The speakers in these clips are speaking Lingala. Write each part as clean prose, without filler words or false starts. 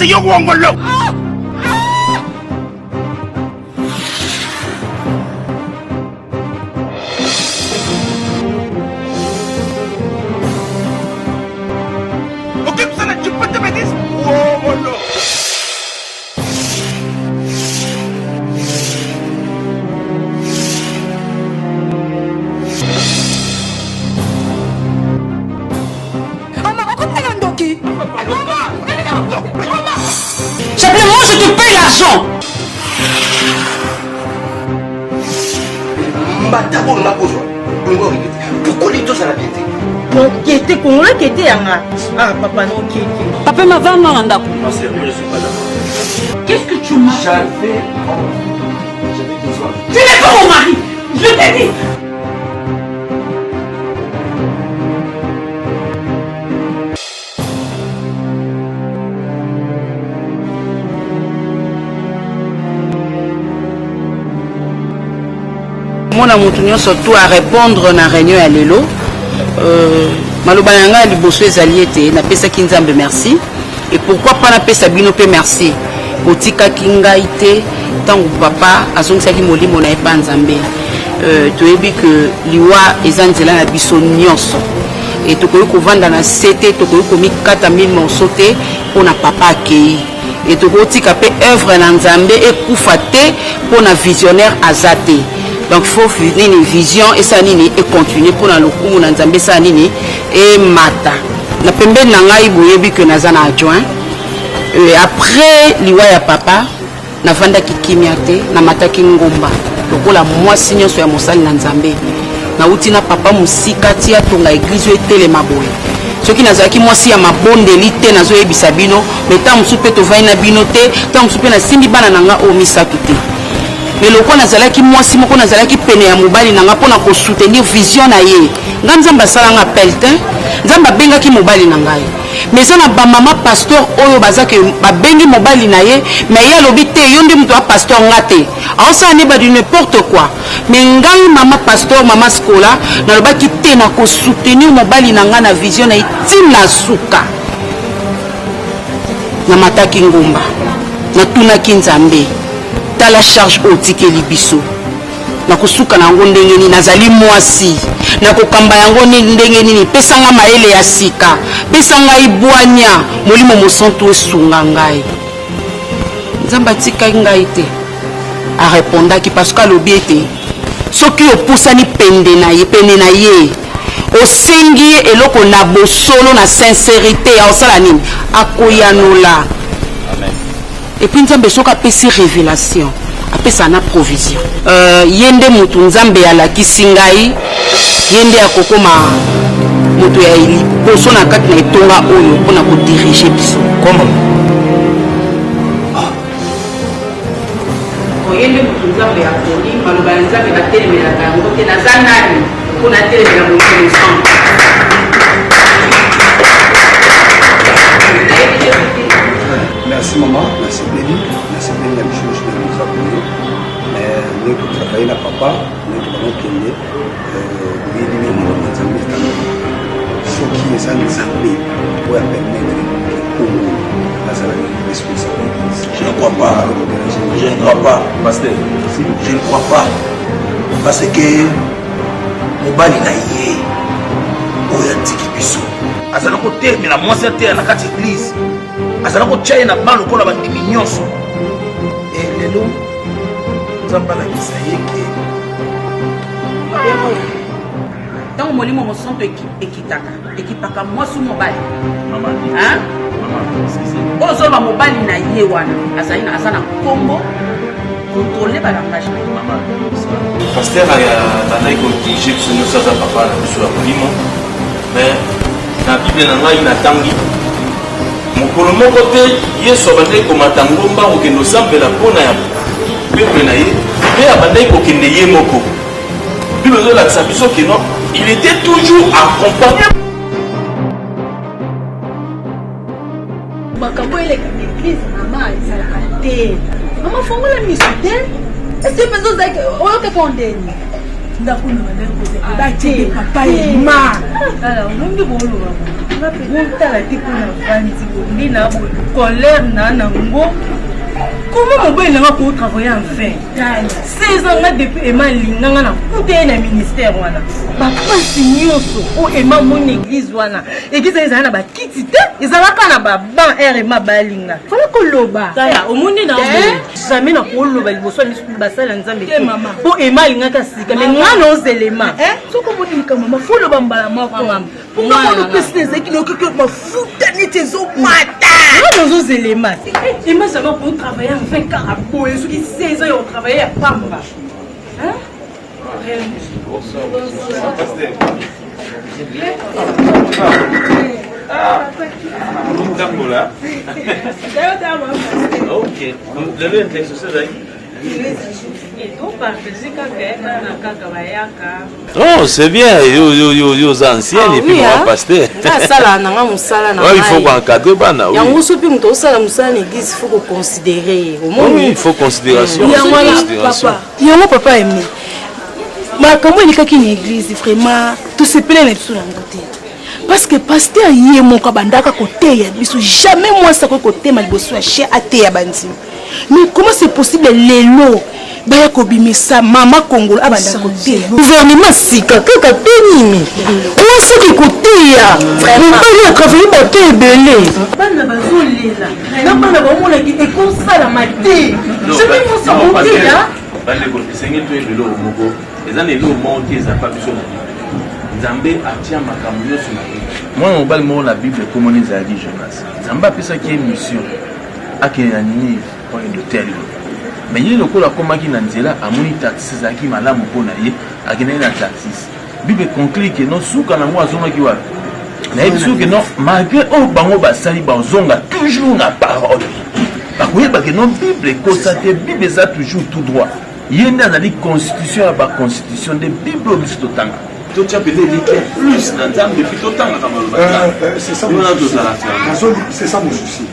c'est yo wongolo. Simplement, je te paye l'argent. Pourquoi les deux à la piété? Bon, qui était congolais, qui était Yanga. Ah, papa, non, qui était. Papa m'a vendu un d'accord. Non, sérieux, je suis pas d'accord. Qu'est-ce que tu m'as? J'avais besoin. Tu n'es pas mon mari. Je t'ai dit. Mon amour surtout à répondre na réunion à l'élo. Maloba yanga liboso ezali ete na pesa kinzambe merci. Et pourquoi pas na pesa bino pe merci. Botika kingai te tango papa azongisa ki molimo na epa nzambe. Toyebi que liwa ezanzela na biso nyonso. Et tokoyi kovanda na sete tokoyi komikata 1000 morceaux te pona papa akei. Et tokoyi tika pe œuvre na nzambe ekufa te pona visionnaire azate. Donc il faut finir une vision et ça nini et continuer pour le coup na nzambe ça nini et mata na pembe na ngai boyebi que nazana adjoint après liwa ya papa na vanda kikimia te na mataki ngomba lokola mwasi nyonso ya mosali na nzambe na uti na papa musika tia tonga église etele maboye soki nazalaki mwasi ya mabondeli te nazoyebisa bino mais tant musu pe tovai na bino te tant musu pe na simbi bana nanga o misatu te. Mais le quoi nazalaki mwasi moko nazalaki pene ya mobali nanga pona ko soutenir vision na ye nga nzamba sala nga appel te nzamba bengaki mobali na ngai mais ça na ba mama pasteur oyo bazake ba bengi mobali na ye mais ya lobi te yo ndi muto a pasteur ngate aosa ne ba du n'importe quoi mais ngai mama pasteur mama skola na lobaki te na ko soutenir mobali na nga na vision na itim na suka na mataki ngomba na tunaki nzambe la charge otikeli biso na kosuka na ngo ndenge nini nazali mwasi na kokamba yango ndenge nini pesanga maele ya sika pesanga ibwanya molimo mosonto esunga ngai nzamba tika ngai te a répondaki parce que lobi ete soki opusani pende na ye osengi eloko na bosolo na sincérité osala nini akoyanola. Et puis nzambe soka apesi révélation apesa na provision yende mutu nzambe alakisi ngai yende akokoma mutu ya liboso na kati na etonga oyo mpona kodirige biso yende mutu nzambe akoli maloba ya nzambe batelemelaka yango te naza nani mpona telemela molimo mosantu. Merci maman, merci Béni, la mission que je nous a connue. Nous avons travaillé avec papa, nous avons tourné, nous avons ce qui est sans Zambé pour permettre pour la responsabilité. Je ne crois pas, je ne crois pas, pasteur, je ne crois pas, parce que mobali na ye oya tiki biso azala ko termina mwasi te na kati église azala ko tchaye na balo ko la bandimi nyonso et lelo nzamba na kisa yeke tant molimo mosonto ekipaka mwasi mobali maman ozoloba mobali na ye wana azali na aza na kombo contrôler balangage maman pasteur atandaki kodirige biso nyonso aza papa na biso ya molimo mais na bible na ngai natangi mokolo moko te yesu abandaki komata ngomba kokende osambela mpona ya peple na ye mpe abandaki kokende ye moko bible ezolakisa biso keno il était toujours accompagné. makambo eleka na église mama ezalaka te mama fongola miso te ese mpenza ozalaki oyokeka ondeni ndako na bandeko kozela bakende papa ema tala olongi booloba ngotala te mpona vandi bongi na colère na nango comment mobali nanga kotravaille enfin 16 ans nga depuis ema alinganga na kuta ye na ministère wana bapasi nyonso oyo ema moni église wana église ezala na bakiti te ezalaka na baban ere ema balinga fala koloba omoni na jamais na koloba liboso ya misu basala nzambe te mpo ema alingaka sika me nga na ozelema soko omoni likambo mafoloba mbala moko mponga mono pesi ezalaki naokeke mafuta neti ezomata nga na ozozelema ema zama kotravaille enfin kaka boye soki 16 ans ya kotravaille ya pamba Ok. Vous avez un texte sur ça? Oh, c'est bien, aux anciennes et puis mon pasteur. Il faut encadrer bana. Oui, il faut considération. Papa aimé. Makambo elikaki na église vraiment tosepele na biso na ngote parce que pasteur ye moko abandaka koteya biso jamais moi ça kotema liboso ya chien ateya bandimi mais comment c'est possible lelo baya kobimisa mama Congo abandaka koteya gouvernement sika kaka penimi moi soki koteya mobali atravaille bato ebele bana bazolela na bana bamonaki ekosala mate jamais moi ça koteya Moi, on parle de la Bible comme on les a dit, Jonas. Zamba a ça qui est mission. À qui est animé pour une telle. Mais il y a le coup la comment qui n'a pas à mon taxis à qui m'a la mouponnaie à qui n'a pas taxis. Bible conclut que non sous quand moi zone qui va. Mais il que non malgré au bango basali bazonga toujours la parole. Parce que non Bible constaté Bible ça toujours tout droit. Il y a une constitution à la constitution de Bible au plus total. Tout ça peut être plus dans depuis tout le temps. C'est ça mon souci.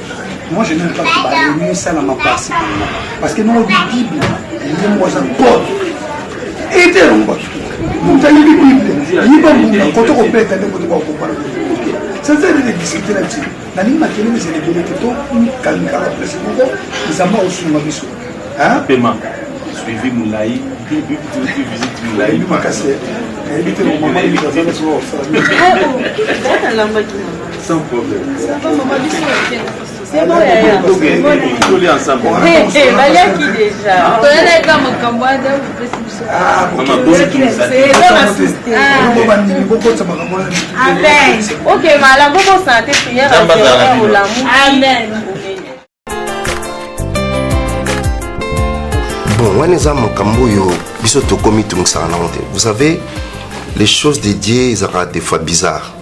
Moi je n'aime pas que les ça dans ma place. Parce que nous la Bible, nous sommes God. Et t'es un God. Nous avons la Bible. Il va nous quand on peut être de quoi comparer. Ça c'est de discuter là-dessus. La ligne maquillée mais c'est de tout calme à la place. Nous avons aussi ma mission. Hein? Paiement. Suivi Moulaï, visite Moulaï. Sans problème. C'est bon, on est ensemble. qui déjà. Ok, madame, bon santé, prière. Amen. Bon, vous savez, les choses de Dieu sont des fois bizarres.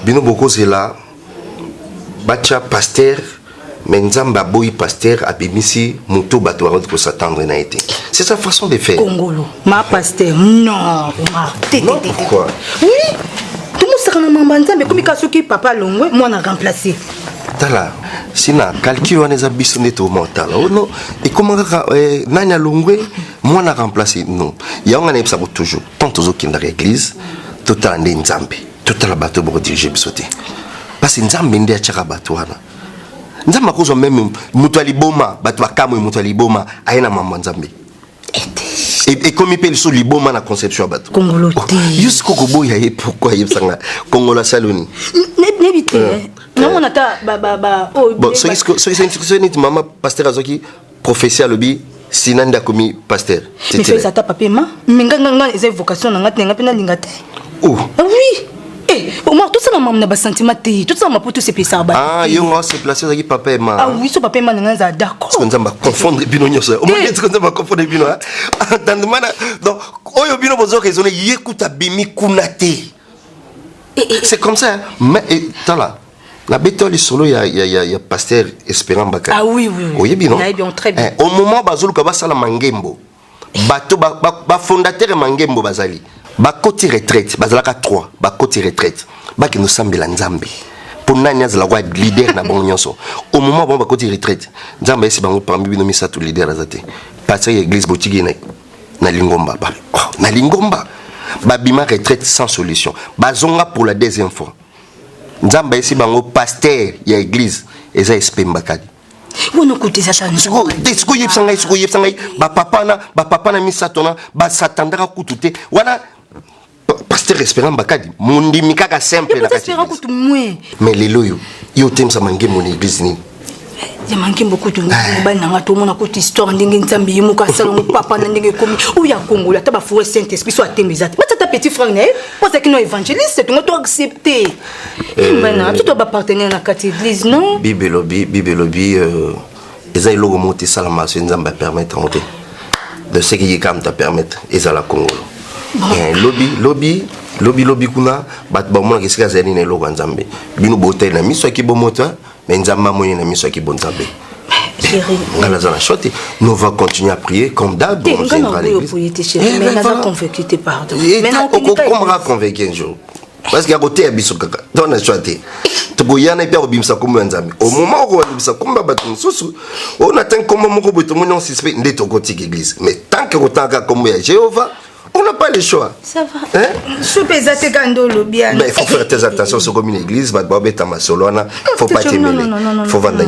Bino boko c'est là, bacha pasteur, mais nzamba boy pasteur a bimisi muto batouarot pour s'attendre na été. C'est sa façon de faire. Congolo, ma pasteur, non, pourquoi? Oui, tout le monde sera dans ma nzamba, comme il papa longwe, moi on a remplacé. Tala, si na calcul on les a bisonné tout mental. Oh non, et comment nanya longwe, moi on a remplacé non. Il y a un année ça toujours, tant aux autres qui dans l'église, tout à l'année nzambe. Tout à la bateau pour diriger bisoté. Parce que nzambe ndé achaka bateau wana. Nzambe akozo même mutuali boma, bateau akamo mutuali boma, ayena mama nzambe. Et comme il peut sur liboma na conception bateau. Congolo. Juste kokobo ya pourquoi yebsanga Congola saloni. N'évitez. Non on ata bon, ce n'est maman pasteur azoki professeur lobi sinanda komi pasteur. Mais fais ça ta papa ma, nganga eza vocation na ngati ngapena lingate. Oh. Oui. Eh, au moins tout ça maman n'a pas sentiment tout ça m'a pour tout se passer à bas. Ah, yo on se placer avec papa et maman. Ah oui, so papa et maman n'a d'accord. Parce qu'on va confondre bino nyos. Au moins qu'on va confondre bino. Donc, oyo bino bozo raisonner yekuta bimi kunate. C'est comme ça. Mais tala. La bétole solo il y a pasteur Espérant Bakar. Ah oui. Oui, bien. Très bien. Au moment bazolu ka basala mangembo. Bato ba fondateur mangembo bazali. Ba côté retraite, bazalaka 3, ba côté retraite. Ba ki nous sambela nzambe. Pour nanya zala wa leader na bon nyonso. Au moment bon ba côté retraite, nzambe esi bango parmi bino misa tout leader azate. pasteur église botiki na lingomba ba na lingomba babima retraite sans solution bazonga pour la deuxième fois nzamba esi bango pasteur ya église eza espemba kadi wono kutisa sana siko yepsanga ba papa na misatona ba satandaka kutute wana pasteur espérant bakadi mundimi kaka simple na kati mais lelo yo temsa mangé mon église ni ya mangi beaucoup de bali na ngato mona ko histoire ndenge nzambi yimuka salon papa na ndenge komi uya kongola ta ba fouet saint esprit soit temizate matata petit frère né parce que no évangéliste tu dois accepter bana tu dois appartenir à la église non bibelobi eza iloko moti salama so nzamba permettre monter de ce qui est comme ta permettre eza la Congolo lobby kuna bat ba mona kesika zani na iloko nzambe binu botel na miso ki bomota mais nzamba moni na miso ki bonzambe nous va continuer à prier comme d'hab. Mais on va convaincre tes pardons. Comment on va convaincre un jour? Parce qu'il y a côté à Bissokaka. Dans la choité. Tu peux y aller faire au bimsa comme un zami. Au moment où on a bimsa comme un bâton sous, on attend comme un mot de mon suspect de ton côté église. Mais tant que autant qu'à comme Jéhovah, on n'a pas le choix. Ça va. Bien. Mais il faut faire très attention sur comme une église. Il ne faut pas t'aimer. Il faut vendre.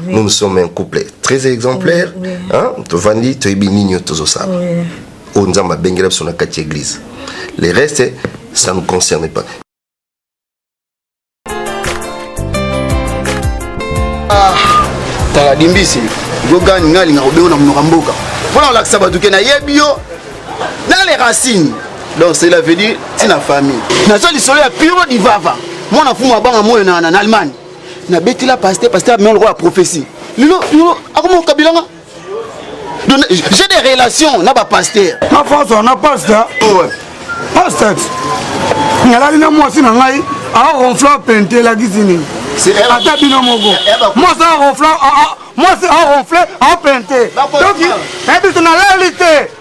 Nous sommes un couple très exemplaire. Tu vends, tu es béni, tu es ça. On a bien sur la quatre église. Le reste, ça ne nous concerne pas. Tala dimbisi. Gogan ngali na obeo na mnokamboka. Voilà la sabaduke na yebio. Dans les racines. Donc cela veut dire c'est la famille. Na so lisolo ya piro di vava. Mwana fumu abanga moyo na Allemagne. Na betila pasteur mais on le voit prophétie. Lilo akomo kabilanga. J'ai des relations na ba pasteur. Na France on a pasteur. Ouais. Pasteur. Ngala lina mwasi na ngai a ronfla pente la gizini. C'est ata bino moko. Moi ça ronfla moi c'est ronflé a pente. Donc et puis na réalité.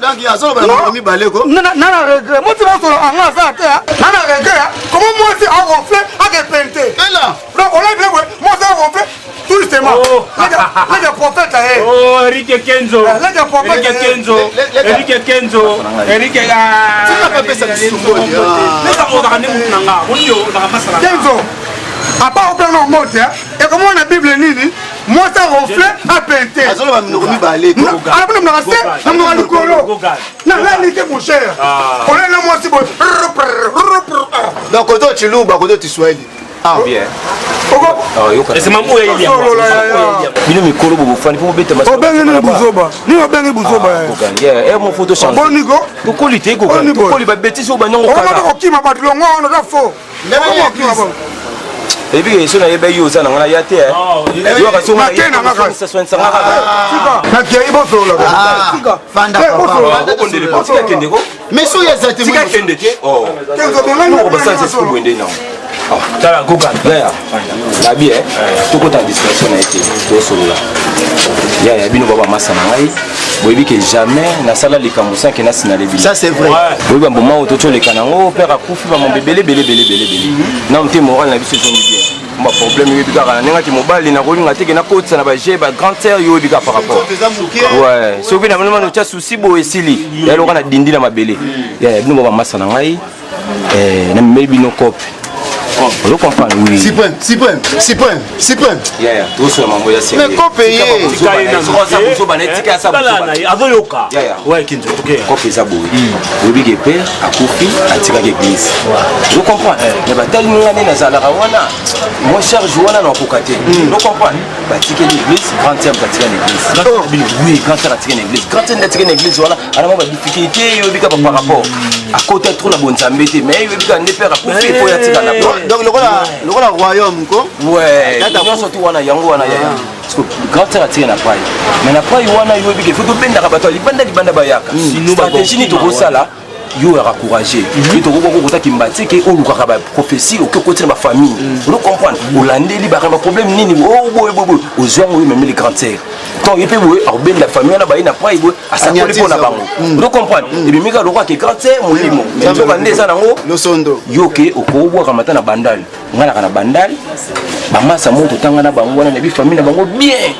Donc il y a ça on mi baleko. Nana regret. Moi tu vas sur en ça nana regret. Comment moi c'est a ronflé a pente. Et là. Donc on l'a bien moi c'est ronflé tout justement. Les prophètes là. Oh Eric Kenzo. Eric Kenzo. Tu n'as pas fait ça de Songo. Kenzo. À part au plan normal, et comment on a Bible nini, moi ça ronflé à peinter. Azolo va nous remis balé. Alors nous rester, nous allons colo. Non, là il était mon cher. On est là moi c'est bon. Donc quand tu loues, quand tu sois ah bien. C'est maman il y a. Bino mikolo bobo fani pour beta mas. Obengeni buzoba. Ni obengeni buzoba. Et mon photo change. Bon nigo. Ko qualité ko. Ko li ba bêtise o ba non kala. On va ko kima ba longo on a faux. Comment kima ba. Et puis ils sont là ba yo ça na ngana ya te. Yo ka so ma ça soin ça ngaka. Na ke ibo so la. Sika. Fanda. Ko ndele pas sika kende ko. Mais so ya zate mo. Sika kende te. Oh. Kenzo benga no ba ça c'est pour wende non. Ah, tala goga. Là. La bien. Tout côté discrétion a été do solo là. Ya bino baba massa na ngai. Boyebi que jamais na sala les kamusa que na sinale bi. Ça c'est vrai. Boyebi moment où toto les kanango père a kufi ba mon bébé belé. Na mté moral na biso zongi bien. Ma problème yebi ka na nga ki mobali na kolinga te ke na kotsa na ba je ba grand terre yo yebi ka par rapport. Ouais, so bi na mama no tia souci bo esili. Ya lo kana dindi na mabele. Ya bino baba massa na ngai. Na mebi no cop. On le comprend, oui. 6 points. Yeah, tout sur mambo ya sérieux. Mais qu'on paye. Ouais, Kinzo. Qu'on paye ça boui. Le big père a coupé à tirer l'église. Je comprends. Mais bah tel nous année dans la rawana. Moi cher Joana non kokate. Je comprends. Bah tirer l'église, grand terme à tirer l'église. Oui, grand terme à tirer l'église. Grand terme à tirer l'église voilà. Alors moi difficulté yo bika par rapport. À côté trop la bonne sambete mais yo bika ne père a coupé pour ya tirer la donc le royaume quoi. Ouais. Nous surtout wana yango wana ya. Parce que grand terre atire na paille. Mais na paille wana yo bige faut que benda ka bato libanda bayaka. Sinon stratégie ni to sala yo era encourager. Ni to ko ko ta kimbati ke oluka ka ba prophétie au côté de ma famille. Vous comprendre. Holandais li ba problème nini oh boy ozwango même les grand terre. tant il peut jouer au bien de la famille là bas il n'a pas joué à sa collègue pour la banque vous comprenez et puis mika lokwa ke quand c'est mon limo mais je vais ndeza nango no sondo yoke okobwa kamata na bandal ngana kana bandal bamasa moto tanga na bango na bi famille na bango bien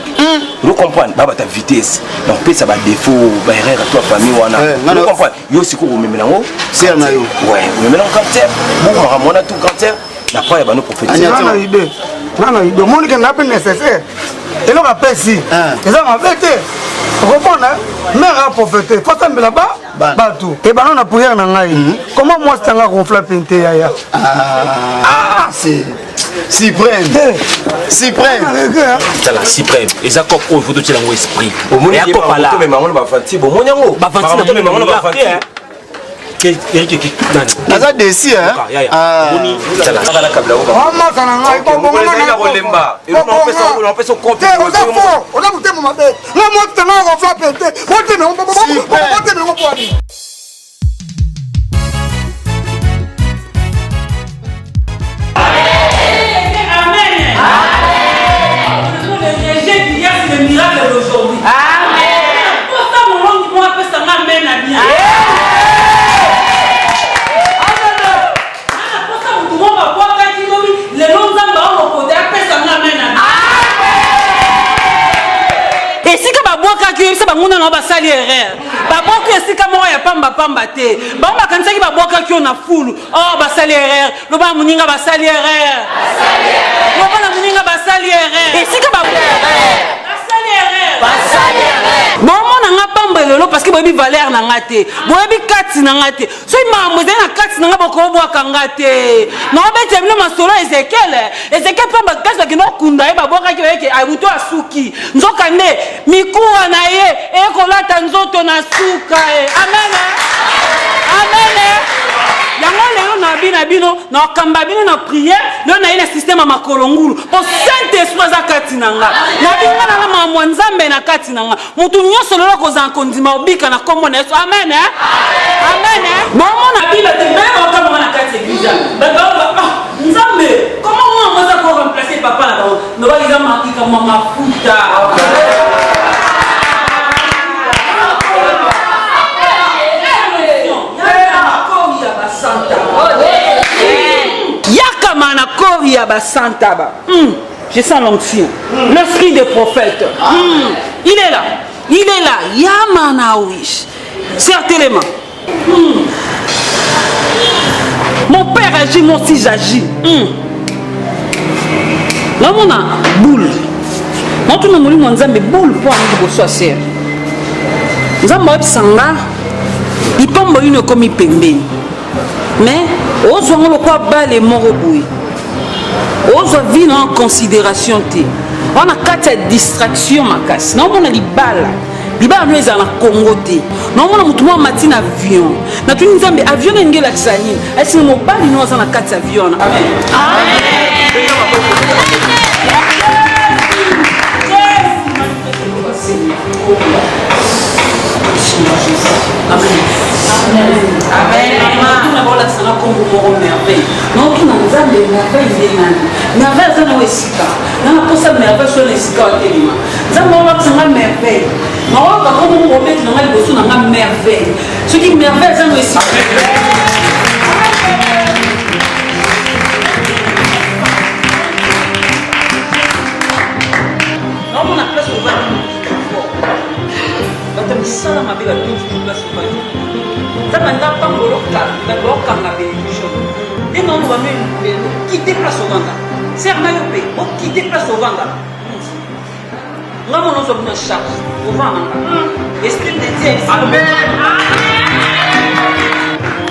vous comprenez baba ta vitesse donc peut ça ba défaut ba erreur à toi famille wana vous comprenez yo siko ko memela ngo c'est na yo ouais memela cancer bon ramona tout cancer na pas ya bano prophétique nana idée moni que n'a pas nécessaire et là va passer ça m'a fait répondre mais à prophéter faut ça me là-bas bateau et ben on a prière na ngai comment moi c'est nga gonfla pente ya c'est suprême tala suprême eza kop o faut tela ngo esprit et à kop là mais maman va fanti bon monyango ba fanti na maman va fanti aza desi boni tala la kabla on na ngai bon na rolemba et on peut se compter on a monté mon mabe la moi c'est nga gonfla pente monte mais on peut le miracle d'aujourd'hui. Amen. Pour ça, mon nom, on appelle ça Amen à bien. Pour ça, tout le monde va voir quand il dit les noms d'Amba au côté, appelle ça Amen à bien. Et si que bois quand ça va mon nom va salir erreur. Ba bois que si que moi ya pamba te. Ba on va quand ça qui va bois quand on a full. Oh ba salir erreur. Le ba moninga va salir erreur. Le ba moninga va salir erreur. Et si que ba bon mon nga pamba lelo parce que boyebi valeur na ngate boyebi kati na ngate so imambo ze na kati na ngabo ko bwa kangate no bete bino masolo Ezekiel pamba kasa ki no kunda e baboka ki yeke abuto asuki nzoka nde mikuwa na ye e ko lata nzoto na suka amen yango lelo na bino na kamba bino na prière lelo na ina système ya makolongulu po saint esprit za kati na nga na binga na mama nzambe na kati na nga mutu nyonso lelo koza kondima obika na kombo na Yesu amen bon mona bible te même kama na kati église nzambe comment moi za ko remplacer papa na ba no ba liza makika mafuta Yakamana Koria Basantaba. Je sens l'onction. L'esprit des prophètes. Il est là. Yamana Wish. Certainement. Mon père agit, moi aussi j'agis. Là, on a boule. Moi, tout le monde m'a dit, mais boule pour un peu de soir. Nous avons sanga. Il tombe une comme pembe. Mais, aux gens qui ont bas les morts au bout. Aux gens qui en considération. On a quatre distractions. Non, on a des balles. Les balles, nous sommes en Congo. Non, on a un matin avion. Nous avons un avion qui est là. Est-ce que nous avons quatre avions? Amen. Amen. Maman, on a ça comme pour merveille. Non, tu n'as pas de merveille. Merveille, ça n'a pas esika. Non, pour ça merveille sur les esika au téléma. Ça m'a ça n'a merveille. Non, pas comme on remet dans la boisson n'a merveille. Ce qui merveille, ça n'a esika. Non, on a place au bas. Ça m'a bien la place au bas. Ça m'a pas kanga bénédiction. Et non, on va même quitter place au Vanga. C'est un maillot on quitter place au Vanga. Là, on a une charge au Vanga. Esprit de Dieu. Amen.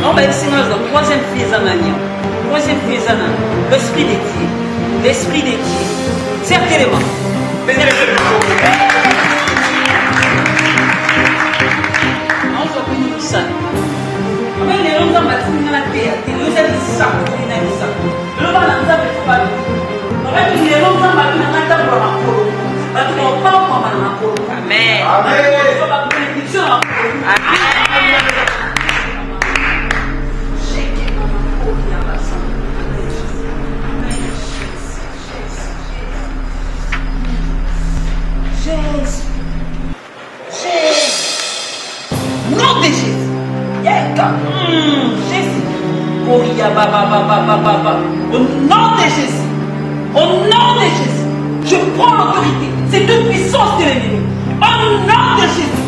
On va essayer dans troisième phase anania. Troisième phase anania. L'esprit de Dieu. L'esprit de Dieu. Certainement. On va venir ça. Mais les gens qui ont la terre, ils ont des sacs, ils ont des sacs. Le bas n'a pas de pas. Les gens qui ont la terre, ils ont pas de Amen. nom de Jésus. Jésus. Oh, au nom de Jésus. Au nom de Jésus. Je prends l'autorité. C'est toute puissance de l'ennemi. Au nom de Jésus.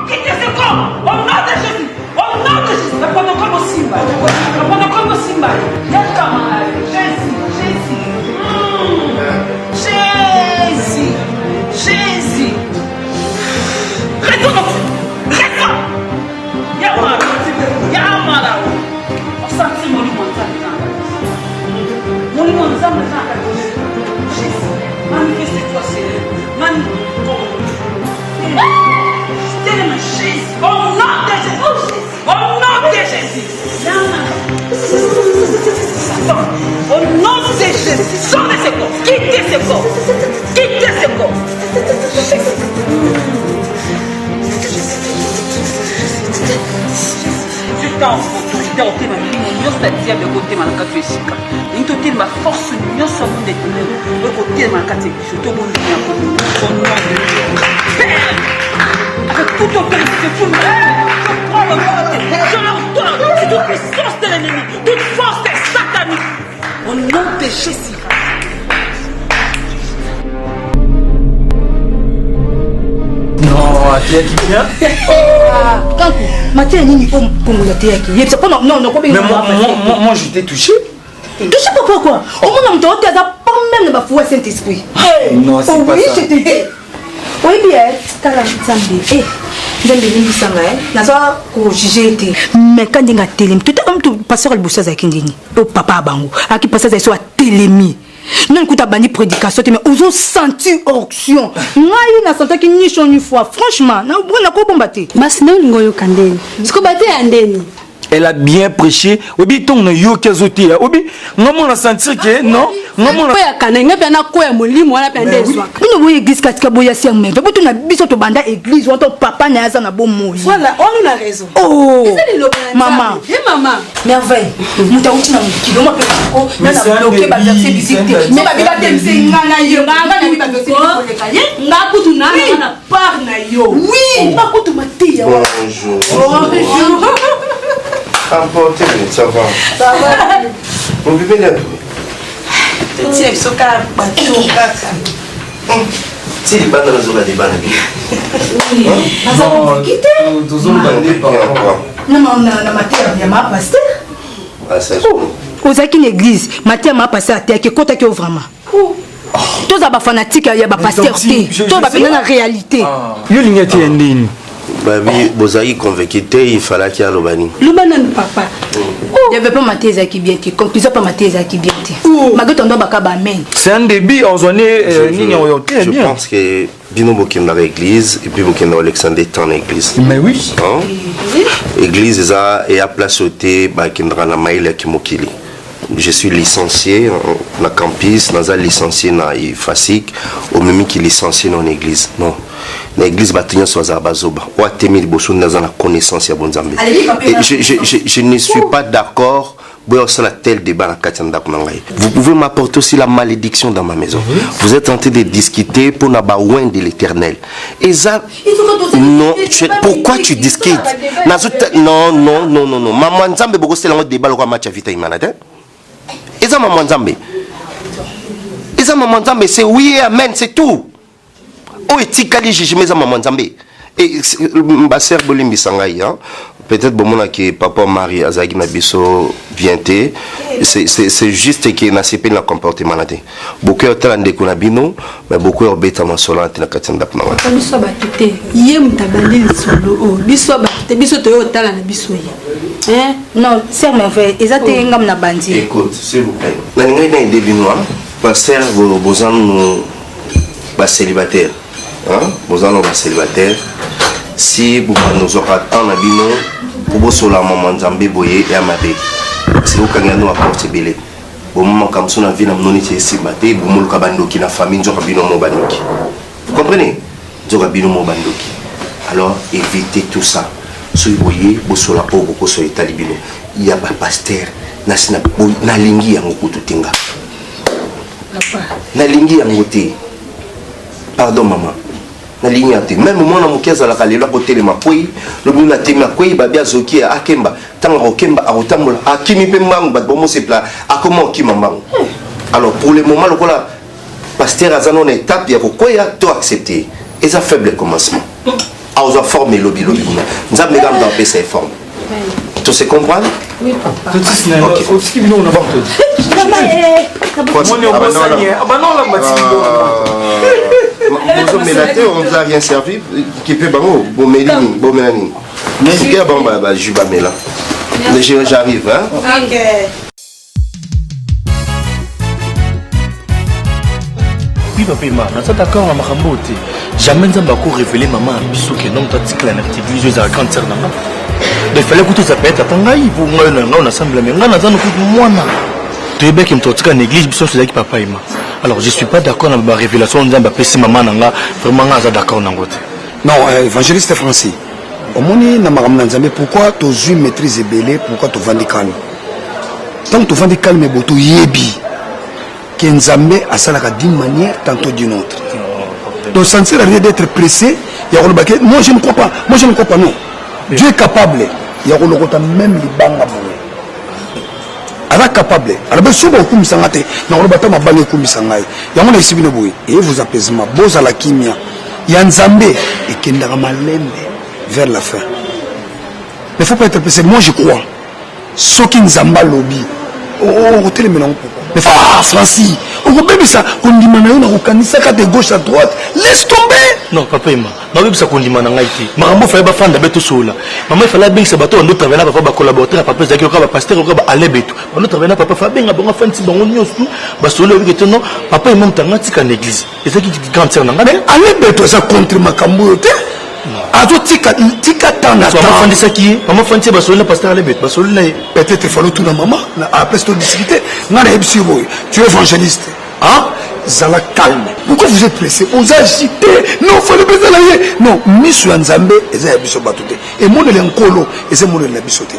Quittez ce corps. Au nom de Jésus. Au nom de Jésus. Répondons comme au Simba. Répondons comme au Simba. Jésus. Jésus. Retourne. Yamara. On sentit mon ensemble. Jésus. Manifeste-toi, Seigneur. Jésus. Au nom de Jésus. Au nom de Jésus. Au nom de Jésus. Sors de ce corps. Quittez ce corps. Quittez ce corps. Je t'en autorité au thème de diable côté malaka esika. Une totale ma force nous sommes des ténèbres. Le côté malaka je te bon Père. Avec toute autorité, je prends l'autorité. Je leur donne toute puissance de l'ennemi, toute force des sataniques. Au nom de Jésus. Non, Atia qui vient. Quand Mathieu Nini pour la terre qui est pas non Mais moi je t'ai touché. Touché pourquoi? Au moins on t'a pas même ne va foi Saint-Esprit. Non, c'est pas oui, ça. je te dis. Oui bien, tala Nzambe. Nzambe ni sanga na so ko juger te. Mais quand dinga télém, tout tout pasteur le bossa za kindini. O papa bango. Aki pasteur za so télémi. Non écoute bandi prédication mais ils ont senti onction. Ngai na senti ki ni une fois. Franchement, na bona ko bombaté. Masina ngoyo kandeni. Siko baté andeni. Elle a bien prêché. Obi ton na yo kezoti ya. Obi ngamo na sentir que non, ngamo na ya kanenga pe na ko ya molimo wana pe ndezwa. Bino boye église katika boya sia mais boto na biso to banda église on papa na yaza na bo moyi. Voilà, on a raison. Oh. Maman. Et maman. Merveille. Muta uti na mukilo ma pe ko na na bloquer ba verset visite. Mais ba bika temse ngana yo. Ngana na ba verset visite ka ye. Ngakutu na na par na yo. Oui, ba kutu matia. Bonjour. Bonjour. Emportez, ça va. Ça va. Vous vivez là. Tiens, soka bateau kaka. Si les bandes dans la débat. Oui. Parce qu'on quitte. Toujours bandé par rapport. Non, na matière ya ma pasteur. Ah ça. Ozaki une église, matière ma pasteur à terre qui kota ki vraiment. Tous les fanatiques ya ba pasteur té. Tous ba na réalité. yo lingati endini. Babi Bozaï convaincu, il fallait qu'il y ait l'obani. L'obani papa. Il n'y avait pas Mathé qui bien été. Comme tu sais pas Mathé qui bien été. Malgré ton doigt amen. C'est un débit en zone Je pense que Bino Bokim dans l'église et puis Bokim dans Alexandre est en église. Mais oui. Église et à place au thé, Bakindra na maïla kimokili. Je suis licencié dans campus, dans un licencié dans FASIC, au même qui licencié dans l'église. Non. L'église bâtiment soit Zabazoba. Ou Atemil Bosso dans la connaissance ya Bonzambe. Je ne suis pas d'accord. Vous pouvez m'apporter aussi la malédiction dans ma maison. Vous êtes en train de discuter pour n'avoir loin de l'éternel. Et ça, non, pourquoi tu discutes? Non. Maman Nzambe beaucoup c'est le débat le match à vita imanade. Et ça maman Nzambe. Et ça maman Nzambe c'est oui et amen, c'est tout. Oh etikali jijime za maman Nzambe. Et ma sœur Bolimbi Sangai, peut-être bon que papa Marie Azagi Nabiso vienté, c'est juste que n'a pas le comportement là. Beaucoup de temps de kunabino, mais beaucoup de bêta masola na katenda kuna. Biso batute, yem tabali solo, biso batute, biso toyo tala na biso ya. Hein? Non, sœur Merveille, ezate ngam na bandi. Écoute, s'il vous plaît. Na ngai na devinoa, pasteur bozan ba célibataire. Hein? Bozan ba célibataire. Si vous nous aurez tant d'abino, pour vous sur la maman Nzambe boye et amabe. Si vous avez nous apporter belé. Bon moment comme ça na vie na monité ici maté, bon mol kabandoki na famille nzo kabino mo bandoki. Vous comprenez? Nzo kabino mo bandoki. Alors évitez tout ça. Si vous voyez, vous sur la peau beaucoup sur les talibino. Il y a pas pasteur na sina na lingi ya ngokutu tinga. Na lingi ya ngote. Pardon maman. na ligne ate même mwana mokeza la kalelo ko telema koi le buna tema koi ba bia zoki akemba tanga okemba arotambola akimi pe mbangu ba bomo se pla akoma okima mbangu alors pour le moment le voilà pasteur azano na étape ya kokoya to accepter et ça faible commencement a aux former lobby nous avons gam dans PC forme tu sais comprendre oui papa tout ça c'est aussi qui nous on a on nous a rien servi qui peut bon mélanie bon mélanie mais bon bah jubamela mais j'arrive hein OK oui papa Ima naza d'accord na makambo te jamais nzamba ko révéler maman biso ke non tatikla na activité za cancer na maman il fallait que tout ça pète atangai pour moi on ensemble mais ngana zana ko mwana to yebeki mtotika néglige biso c'est qui papa Ima alors je suis pas d'accord na ba révélation nzamba pesi maman nanga vraiment ngaza d'accord nango te non évangéliste Francis omoni na makambo nzambe pourquoi to zui maîtrise belé pourquoi to vandi calme tant to vandi calme boto yebi que nzambe asalaka d'une manière tantôt d'une autre donc ça ne sert à rien d'être pressé moi je ne crois pas non Dieu est capable ya kolokota même libanga boye ala capable ala be sobo kumisanga te na kolobata mabanga kumisanga ya mona isibino boye et vous apaisement boza la kimia ya nzambe ekendaka malembe vers la fin mais faut pas être pressé moi je crois soki nzamba lobi oh telemena mais Francis on peut ça on dit maintenant on organise ça de gauche à droite laisse tomber non papa Ima na webi sa kondima na ngai te makambo fa ba fanda beto sola maman fa la bengi sa bato ndo travailler na ba collaborateur papa zaki ko ba pasteur ko ba ale beto ndo travailler na papa fa benga bonga fanti bango nyosu ba solo webi ke non papa Ima mtanga tika na église ezaki cancer na ngai ale beto ça contre makambo te azo tika tana maman fandi saki maman fandi ba solo na pasteur ale beto ba solo na peut-être fallo tout na maman après cette discuter na ebisi boy tu es évangéliste hein zala calme pourquoi vous êtes pressé vous agitez non faut le baiser là non misu nzambe eza biso batute et mon de l'enkolo eza mon de la bisote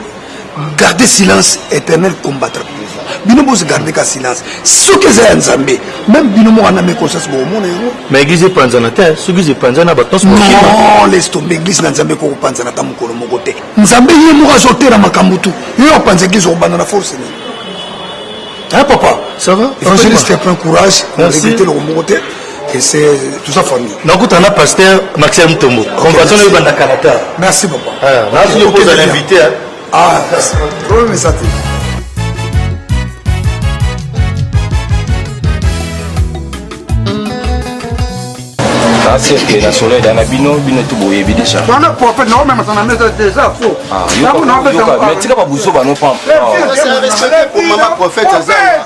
gardez silence éternel combattra bino bo se garder ka silence ce que eza nzambe même bino mo ana me conscience bo mon héros mais église panzana te ce que panzana ba tos non laisse tomber église na nzambe ko panzana ta mukolo moko te nzambe ye mo azotera makambutu yo panza église ko bana na force ni hein papa ça va évangéliste prend courage éviter le remonter et c'est tout ça famille donc on a pasteur Maxime Tombo compassion le banda caractère merci papa là je vous pose à l'inviter ah problème ça c'est que la soleil dans la bino tout boye bi déjà on a prophète non même ça na déjà faux mais tu pas bouso ba non pas pour maman prophète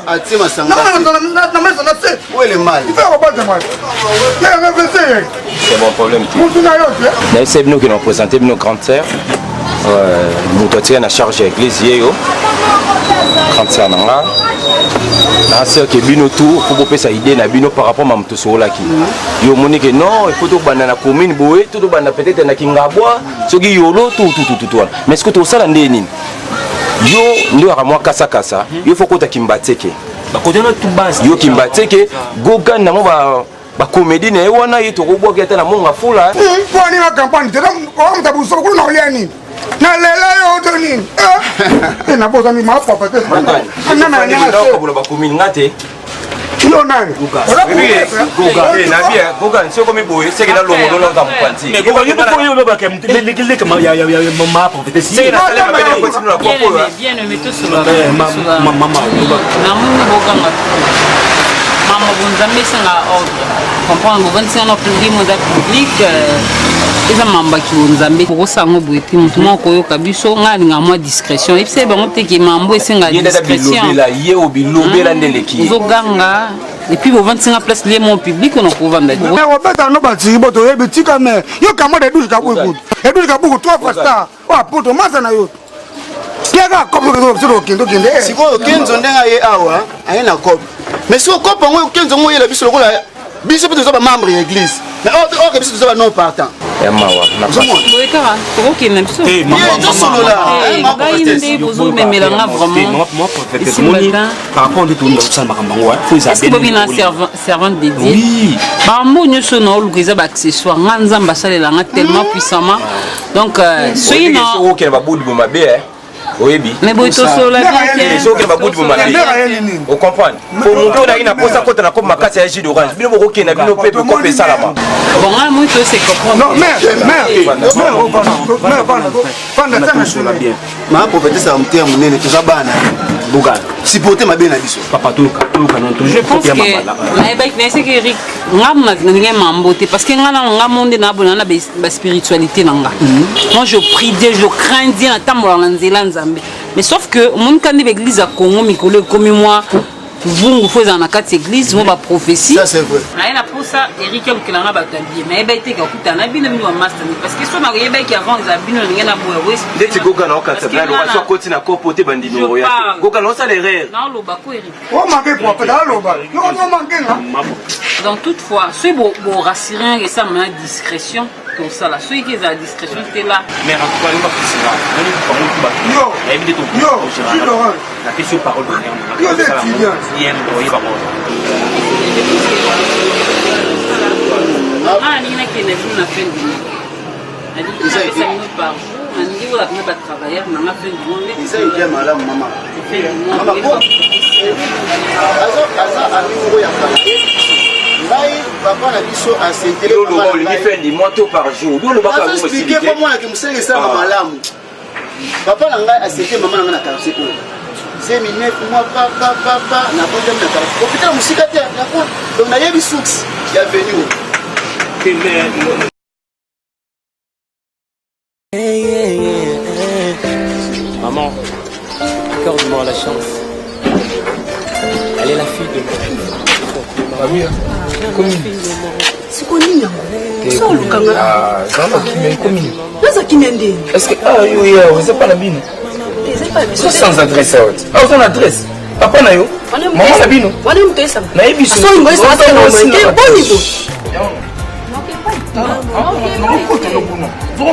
ati masanga non mais ça na c'est où est le mal il faut rebattre moi c'est bon problème qui c'est nous qui nous présenter nos grandes sœurs nous tia na charge église yo grande sœur nanga na sœur que bino tout faut pas ça idée na bino par rapport à mamto sola ki yo moni que non il faut tout bana na commune boé tout bana peut-être na kingabwa soki yolo tout mais est-ce que tout ça la ndeni yo ndio akamwa kasa yo faut ko ta kimbateke ba ko jana tout base yo kimbateke goga na mo ba comédie na wana yeto ko boka ta na monga fula pour ni la campagne te on ta buso ko na liani na lela yo toni eh na boza ni ma papa te na ko ba commune ngate yo nani goga na bien goga sio comme boye c'est que na longo do na ta mpanti mais goga yuko ko yo ba kem le kama ya mama profete c'est na tele ba ni continue la popo bien mais tout sur maman na mungu goga mama bunzambe sanga ordre comprendre bonne c'est notre public eza mamba ki nzambe ko sango boeti mutu moko yo kabiso ngani nga moi discrétion et c'est bon te ki mambo esenga discrétion ye obilobela ndeleki zo ganga et puis bon singa place les mon public on ko vanda mais robeta no ba tiri boto yebi tika me yo kamo de 12 ka buku e 12 ka buku 3 fois star wa poto masa na yo kega kopo ko siro kindo kinde siko kenzo ndenga ye awa ayena kopo mais siko kopo ngo kenzo ngo yela biso lokola biso peut-être ba membre de l'église Mais oh, que biso non partant. Ya mawa na pas. Boekara, okokende biso. ngai nde bozomemelanga vraiment par rapport à tout ça makambango est-ce que bobina servante de Dieu bambo nyonso na oluka eza baaccessoire nga nzambe asalelanga tellement puissamment donc soki na okende babudi bomabe oyebi mais boy tosola bien soki na babudi bomabe o comprendre pour monter on a une posa kota na comme makasi ya jus d'orange bino bokokenda bino pepe kope salama bon nga moi to c'est comprendre non mais ma prophétesse a monté munene to zabana buga supporter mabe na biso papa toluka non toujours je pense que mais ba c'est que Eric ngam na ngai mambote parce que nga na nga monde na bona na ba spiritualité nanga moi je prie Dieu je crains Dieu na tambola na nzela nzambe mais sauf que mon kandi l'église à Congo mikolo comme moi vous faisez na kati église moi ba prophétie ça c'est vrai na pour ça Eric kelanga ba tabie mais ba été ka kutana bino mi wa master parce que so na yeba ki avant za bino ngena boya wes ndeti goga na okatsa bla so koti na kopote bandini ro ya goga no ça l'erreur non lo ba ko Eric o manquer pour pas lo ba yo no manquer nga donc toutefois c'est beau rassurer que ça m'a discrétion comme ça là ceux qui ont la discrétion c'était là mais en tout cas il va passer là même pas mon combat yo et bien tout yo la question parole de yo c'est bien il va ah ni na kene na fin du mois ali ça 5 minutes par jour on dit voilà qu'on va travailler on a fait du monde ça il est malade maman maman asa ami ya ngai papa na biso accepter le lui fait des motos par jour do le baka vous expliquer pour moi que musenge ça malamu papa na ngai accepter maman na ngana 47 ans c'est 9 mois papa na bonne na 40 hôpital musika te na quoi donc na yebi source ya venu maman accorde-moi la chance elle est la fille de sikonini yango solukanga naza kimia ndeni est-ce que vous êtes pas la bino sans adresse ah son adresse papa na yo maman na bino wana mtu esa na yebi so so ngoisa hata na manje boni bo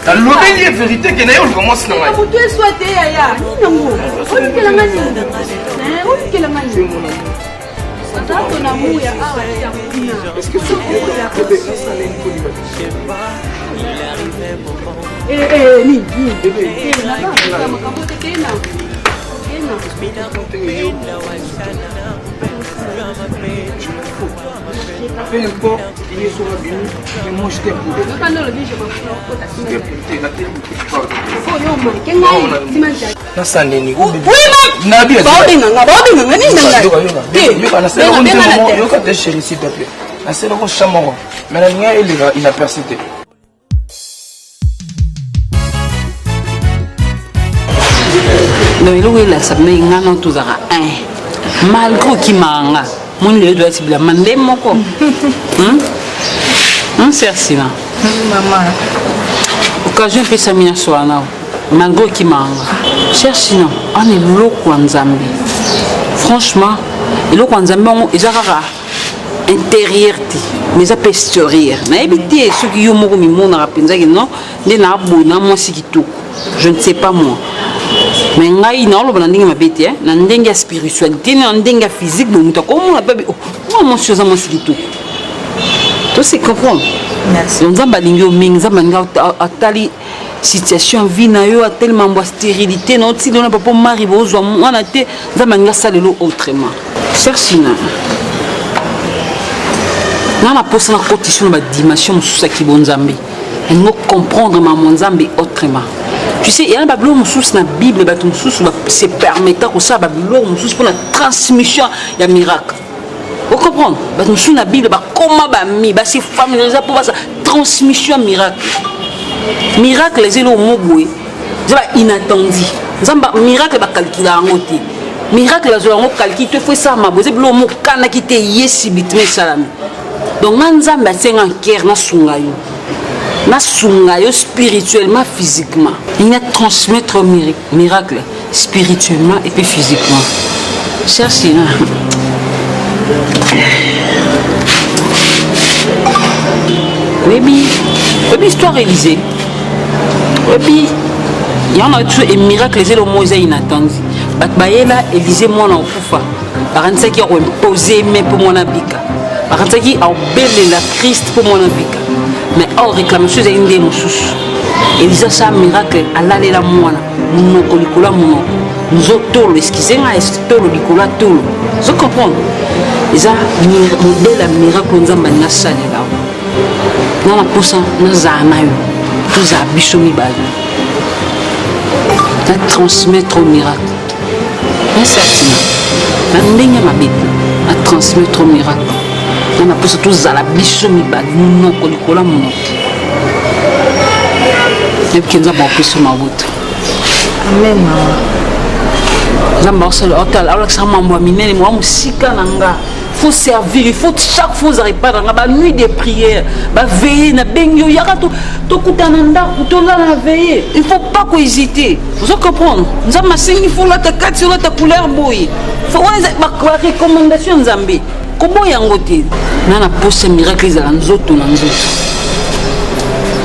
t'as l'obéi la vérité que na yo commence na ngai tu es souhaité ya nini yango onikela ngani onikela ngani Tato na muya awa ya kuna. Est-ce que c'est bébé ni bébé. Na makabote tena. peu importe il est sur la bine mais moi je t'aime nasa nini yoka te chéri s'il te plaît naselako chamoro mais na linga eleka inaperci te donc eloko elasama engana tozaka un malgré okimanga moni lelo doya tibila mande moko sersina occasion epesami nyonso wana malgré okimanga sersina wana eloko ya nzambe franchement eloko ya nzambe yango eza kaka intérieur te mais eza mpe extérieur nayebi te soki yo moko mimonaka mpenzaki non nde naabona mwasi kitoko je ne sais pas moi mais ngai naoloba na ndenge mabe te na ndenge ya spiritualité na ndenge ya physique bo mutu akomona mpe mwa mwasi oza mwasi kitoko to se comprendre nzambe alingi yo mingi nzambe alingi atali situation ya vie na yo atali mambo ya stérilité na otili na papa mari bozwa mwana te nzambe alingi asalelo autrement cherchina nga na posa na kotisi na badimension mosusu ya kibonzambe alingi comprendre mamo nzambe autrement. Tu sais, il y a un babylone sous la Bible, se permettant que ça, babylone sous pour la transmission, il y a miracle. Vous comprenez? Sous la Bible, comment c'est familiarisé pour ça transmission miracle. Miracle, les élo moboué, c'est inattendu. Miracle, va calculer en côté. Miracle, les élo calculer, tu fais ça, ma bose, le mot kana qui te yesi bitme salami. Donc, nzamba c'est un cœur na sungayo. Na sungayo spirituellement, physiquement. Il y a transmettre miracle spirituellement et puis physiquement. Cherchez là. Oui, histoire Élysée. Oui, il y en a toujours un miracle, c'est le mot inattendu. Bakbayela, Élysée, moi, on poufa. Par exemple, qui a imposé, mais pour mon abika. Par exemple, qui a belé la Christ pour mon abika. Mais on réclame chose à une des moussous. Élysée, c'est un miracle, Allah est la moine. Nous collicola mon nous autres, excusez-moi, est-ce que le licola tout. Je comprends. Ils ont modèle à miracle, nous avons un salle là. Nous avons pour ça, nous avons tous à bichomi bal. Nous transmettre au miracle. Mais certain. Nous n'avons pas bête. Nous transmettre au miracle. Nous avons pour ça tous à la bichomi bal. Nous n'avons pas licola mon nom. Et puis nous avons pour ça ma route. Amen. Il faut servir, il faut chaque fois vous n'arrivez pas dans la nuit de prière, veiller, il ne faut pas hésiter. Vous comprenez? Il faut la couleur bouille. Il faut la recommandation de Zambie. Comment y a un côté? Nous avons ce miracle dans nous autres.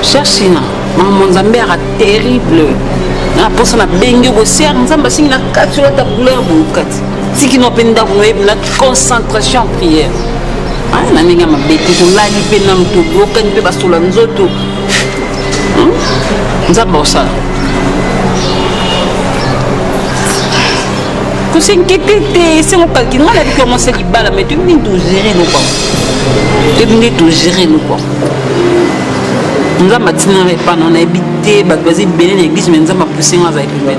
Cherchez, mon Zambie est terrible. Na posa na bengi boser nzamba singi na katula ta couleur bukati siki no penda ko na concentration prière na ninga mabeti to lali pe na mtu boka ni pe basula nzoto nzamba osa ko s'inquiéter c'est mon calcul na la commencer libala mais tu viens de gérer nous quoi tu viens de gérer nous quoi. Nous avons pas on a habité, nous avons béni l'église, mais nous avons poussé dans la église.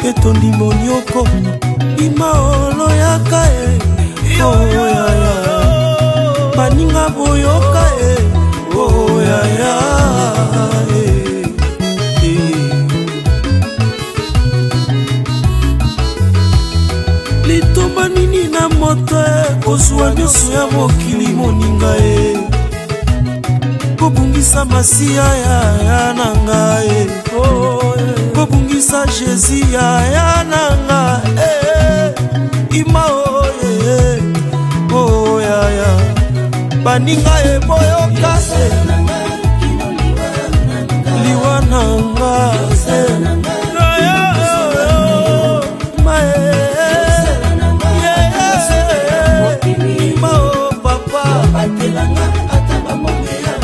etondi monioko imaolo yaka oyaya baninga boyoka oyaya litomba nini na moto kozwa nyonso ya mokili moninga kobungisa masiya ya nanga kobungisa Jésus ya nanga ima oyaya baninga boyoka liwa nanga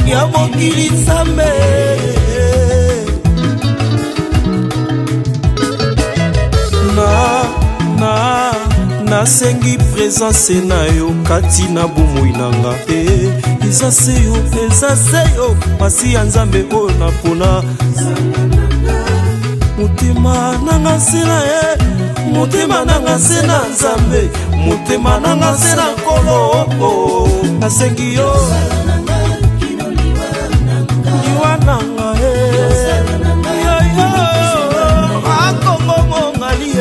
ya mokili nzambe nasengi présence na yo kati na bomoi nanga eza se yo masi ya nzambe oyo napona motema nanga se na ye motema nanga se na nzambe motema nanga se na nkolo nasengi yo liwa nanga akongomongali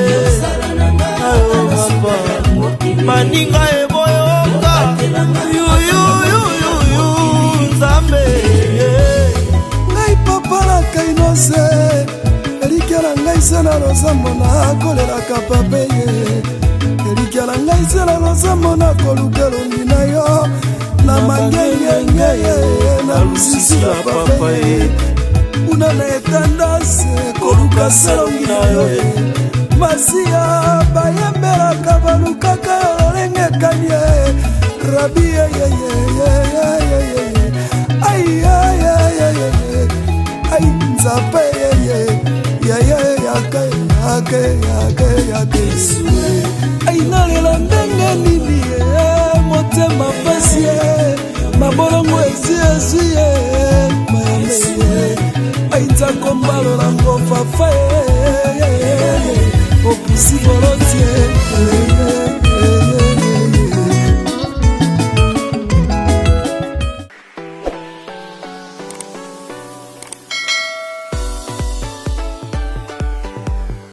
maninga eboyoka yuyuyuyuyu nzambe ngai papa na kainose elikela ngai se na lozambo na kolelaka papa ye elikela ngai se na lozambo na koluka elongi na yo na mangengengeye na lusisi ya papa ye una na etandase koluka selongi na yo masiya bayembelaka balukaka olengekani rabi ai nzapa yake ai nalela ndenge nini motema pasi mabolongo esi ye